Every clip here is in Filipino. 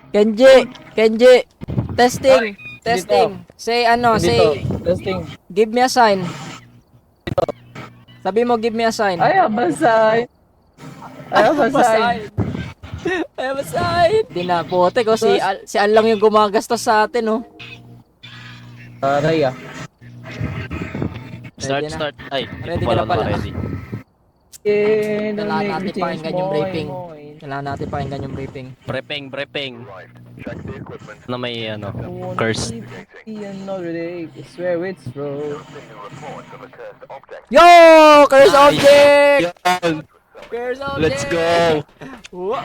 Kenji! Kenji! Testing! Dito. Testing! Say ano, Dito. say, Testing. give me a sign. Sabi mo, give me a sign. Ay, abasay. Ay, abasay. Basahin! Ay, basahin! Di na, puti ko, si Al lang yung gumagastos sa atin, oh. Aray ah. Ready na. Start. Ay, Ready hindi ka na pa pala pala. ready. Kailangan natin pakinggan yung briefing. Kailangan natin pakinggan yung briefing. Brepeng. Na may ano, curse. Another day, I swear it's true. Yo! Curse object! Yan! Curse object! Let's go! Oh.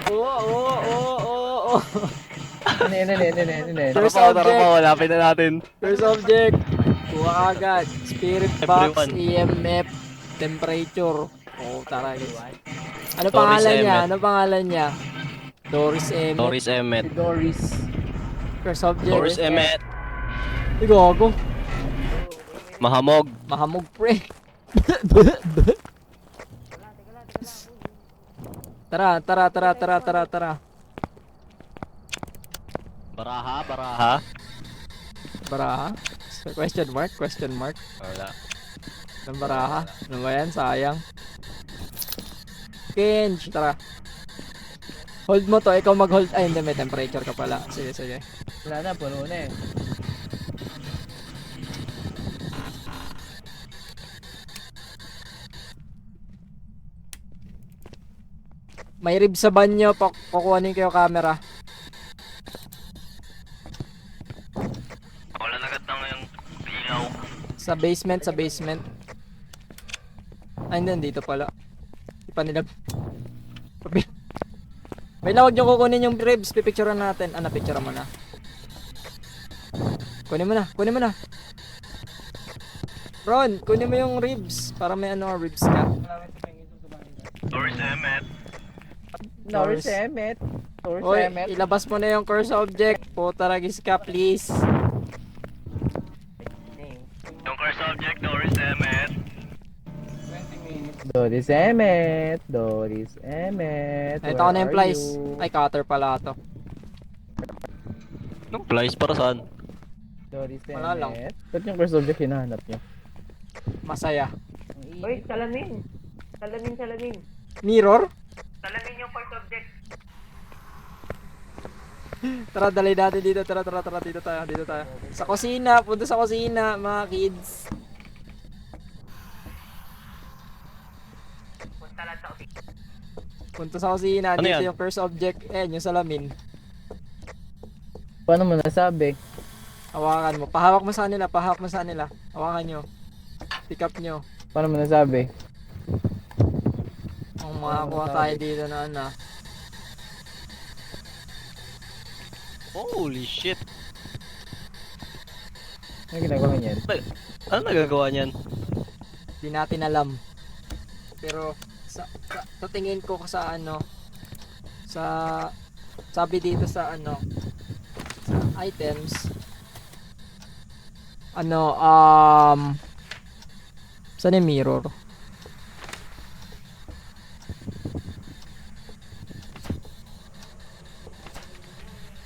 First Curse Tara object! pa, lapit na natin. Curse object! Kuha agad. Spirit box, Everyone. EMF, temperature. Oh, tara guys. Ano Doris pangalan niya? Emmet. Ano pangalan niya? Doris Emmet. Doris Emmet. Doris. Curse object. Doris Emmet. Gago. Mahamog. Mahamog pre. Tara. Baraha. Baraha? Question mark? Wala. Ng baraha? Ano ba yan? Sayang. Kenj, tara. Hold mo to, ikaw mag-hold. Ay, hindi, may temperature ka pala. Sige. Wala na, puno na eh. May rib sa banyo, kukuhanin ko yung camera. Wala na agad ng yung ilaw. Sa basement. Ay, hindi, dito pala. Di pa nila. May lawag nyo kukunin yung ribs, pipicturean natin. Ah, napicture mo na. Kunin mo na. Ron, kunin mo yung ribs. Para may ano, ribs ka. Doris Emmet. Doris Emmet. Doris Hoy, Emmet. ilabas mo na yung curse object. Putaragis ka, please. Yung curse object, Doris Emmet. Doris Emmet. Doris Emmet. Ito ko na yung plies. Ay, cutter pala to. Anong flies para saan? Doris Emmet. Wala lang. Ba't yung first object hinahanap niyo? Masaya. Uy, salamin. Salamin. Mirror? Salamin yung first object. Tara, dali natin dito. Tara, dito tayo. Sa kusina, punta sa kusina, mga kids. Punta lang sa office. Punta sa kusina, Ano dito yan? yung first object. Yung salamin. Paano mo nasabi? Hawakan mo. Pahawak mo sa kanila. Hawakan nyo. Pick up nyo. Paano mo nasabi? Kung makakuha tayo dito na ano. Holy shit! Ano ginagawa niyan? Ano nagagawa niyan? Di natin alam. Pero sa tingin ko sa ano, sa sabi dito sa ano, sa items, ano, saan yung mirror?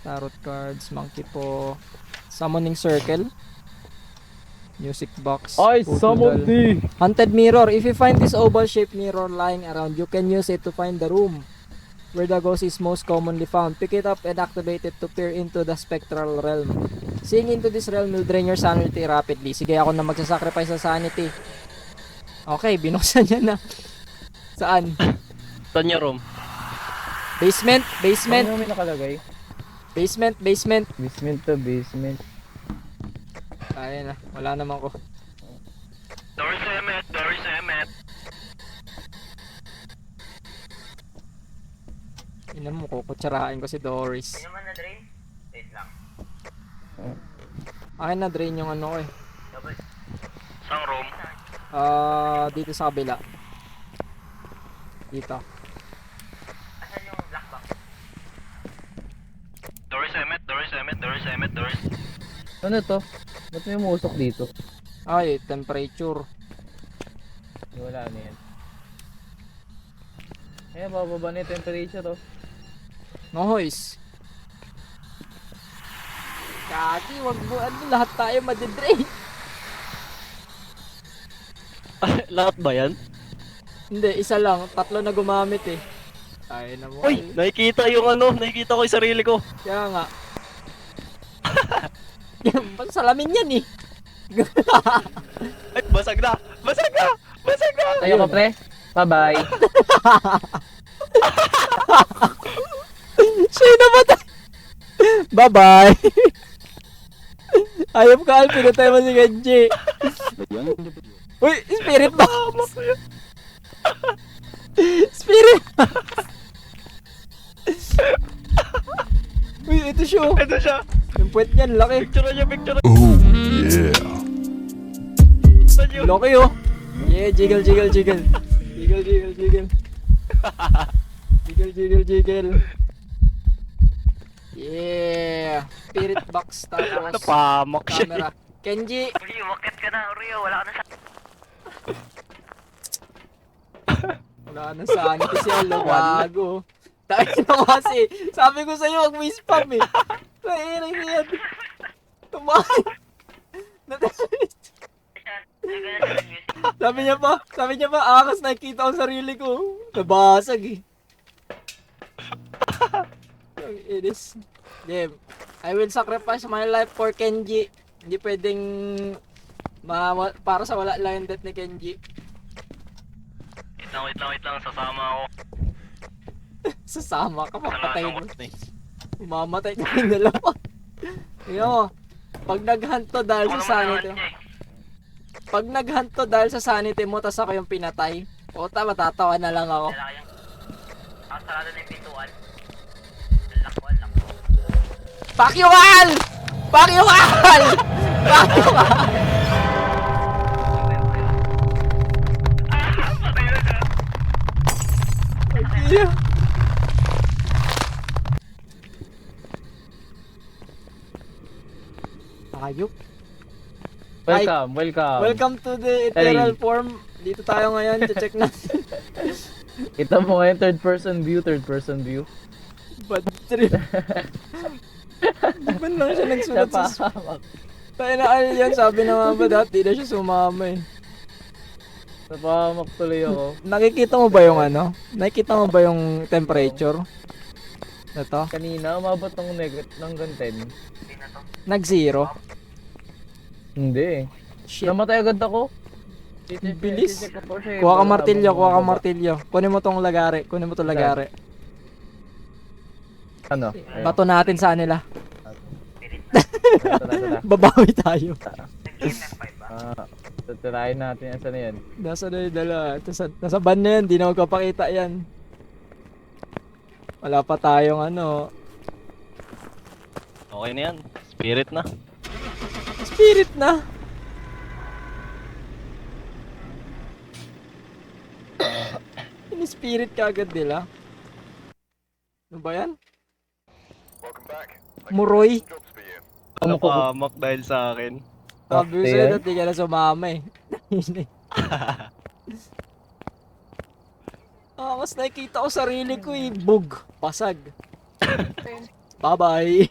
Tarot cards, monkey paw, summoning circle, music box, Ay, photo summon doll. thee! Hunted mirror. If you find this oval-shaped mirror lying around, you can use it to find the room where the ghost is most commonly found. Pick it up and activate it to peer into the spectral realm. Seeing into this realm will drain your sanity rapidly. Sige, ako na magsasacrifice sa sanity. Okay, binuksan niya na. Saan? Saan niya room? Basement? Ano may nakalagay? Basement? Basement to basement. Ayun na, wala naman ko. Doris Emmet. Ina mo, kukutsarahin ko si Doris. Ano man na drain? Wait lang. Akin na drain yung ano ko eh. Double. Sang room? Dito sa kabila. Dito. Asan yung black box? Doris Emmet. Ano to? Ba't may umusok dito? Ay, temperature. Wala na yan. Bababa na yung temperature to. Noise. Kaki, wag mo, ano, lahat tayo madidrain. Lahat ba yan? Hindi, isa lang. Tatlo na gumamit eh. Ay na mo. Uy, nakikita yung nakikita ko yung sarili ko. Kaya nga. Yan, salamin yan eh. Ay, basag na! Basag na! Basag na! Tayo ko, pre. Bye-bye. Siya namatay. Bye-bye. Ayop ka, Al. Pinatay mo si Genji. Uy, spirit box. Spirit. Uy, ito siya. Oh. Ito siya! Yung puwet niyan, laki. Picture niya, picture niya! Niyo! Laki oh. Yeah, jiggle, jiggle, jiggle. Jiggle, jiggle, jiggle. Jiggle, jiggle, jiggle. Yeah. Spirit box tapos Napamak siya. camera. Kenji. Uri, umakit ka na, Uri. Wala ka na sa... Wala na sanity si Alo. Bago. Tayo na kasi. Sabi ko sa'yo, huwag mo spam eh. Naiinig na yan. Tumahan. Sabi niya pa, akas nakikita ko sarili ko. Nabasag eh. It is. Yeah. I will sacrifice my life for Kenji. Hindi pwedeng para sa wala lang yung death ni Kenji. Wait lang, sasama ako. Sasama ka, papatay mo. Wala na. Mamatay kayong dalawa. Yo, pag naghanto dahil sa sanity mo. Pag naghanto dahil sa sanity mo, tas ako yung pinatay. Puta, matatawa na lang ako. Wala kayang... Ang sarado na yung pintuan. Lakwan lang. Fuck you, Al! Fuck you, Al! Fuck you, Al! Ay, ayop. Welcome. Welcome to the Eternal Hey. Form. Dito tayo ngayon, check natin. Kita mo ngayon, third person view. Bad trip. Di ba lang siya nagsulat sa... Napahamak. Tayo na Al yan, sabi na nga ba dati na siya sumama eh. Napahamak tuloy ako. Nakikita mo ba yung ano? Nakikita mo ba yung temperature? Ito? Kanina, umabot ng hanggang 10. Nag-zero. Hindi. Shit. Namatay agad ako. Bilis. Check ko siya eh. Kuha ka Baka martilyo, habang kuha ka bumaba. martilyo. Kunin mo tong lagari, kunin mo tong lagari. Ano? Bato natin sa nila. Tara. Babawi tayo. Tatirahin natin yan. Saan na yan? Nasa na yung dala. Nasa ban na yan, di na magpapakita yan. Wala pa tayong ano. Okay na yan. Spirit na. Spirit na. Ini-spirit ka agad nila. Ano ba yan? Muroy. Napamak dahil sa akin. Sabi ko Okay, sa'yo yan. na di ka na sumama eh. Mas nakikita ko sarili ko eh. Bug. Pasag. Bye-bye.